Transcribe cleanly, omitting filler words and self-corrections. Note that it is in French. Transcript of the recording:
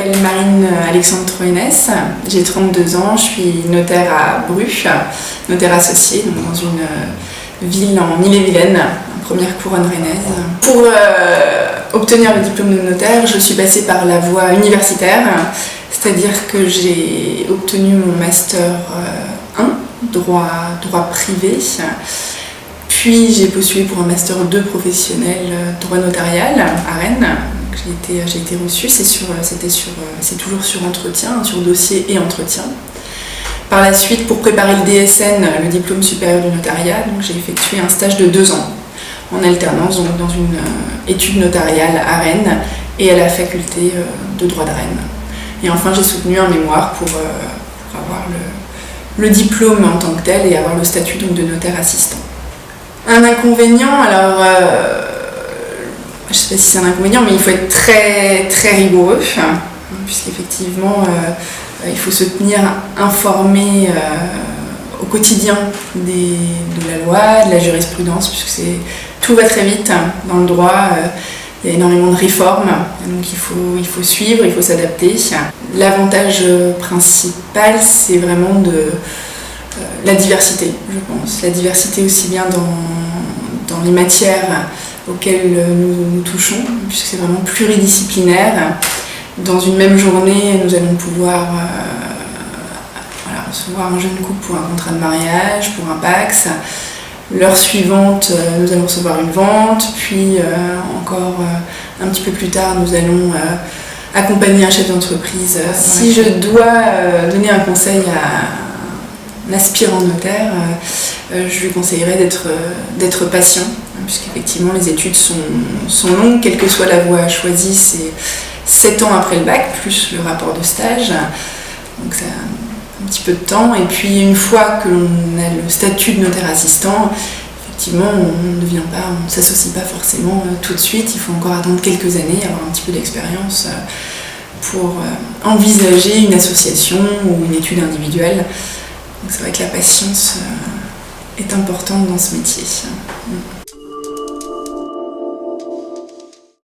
m'appelle Marine Alexandre Troenès, j'ai 32 ans, je suis notaire à Bru, notaire associé donc dans une ville en Ille-et-Vilaine, première couronne rennaise. Pour obtenir le diplôme de notaire, je suis passée par la voie universitaire, c'est-à-dire que j'ai obtenu mon master 1, droit privé, puis j'ai postulé pour un master 2 professionnel, droit notarial à Rennes. J'ai été reçue, c'est toujours sur entretien, sur dossier et entretien. Par la suite, pour préparer le DSN, le diplôme supérieur du notariat, j'ai effectué un stage de 2 ans en alternance donc dans une étude notariale à Rennes et à la faculté de droit de Rennes. Et enfin, j'ai soutenu un mémoire pour avoir le diplôme en tant que tel et avoir le statut donc, de notaire assistant. Un inconvénient, alors je ne sais pas si c'est un inconvénient, mais il faut être très, très rigoureux, puisqu'effectivement, il faut se tenir informé au quotidien de la loi, de la jurisprudence, puisque tout va très vite dans le droit. Il y a énormément de réformes, donc il faut suivre, il faut s'adapter. L'avantage principal, c'est vraiment la diversité, je pense. La diversité aussi bien dans les matières auxquelles nous touchons, puisque c'est vraiment pluridisciplinaire. Dans une même journée, nous allons pouvoir recevoir un jeune couple pour un contrat de mariage, pour un PACS. L'heure suivante, nous allons recevoir une vente, puis encore un petit peu plus tard, nous allons accompagner un chef d'entreprise. Si je dois donner un conseil à un aspirant notaire, je lui conseillerais d'être patient, puisqu'effectivement les études sont longues, quelle que soit la voie choisie, c'est 7 ans après le bac, plus le rapport de stage, donc ça un petit peu de temps. Et puis une fois que l'on a le statut de notaire assistant, effectivement on ne s'associe pas forcément tout de suite, il faut encore attendre quelques années, avoir un petit peu d'expérience pour envisager une association ou une étude individuelle. Donc c'est vrai que la patience est importante dans ce métier.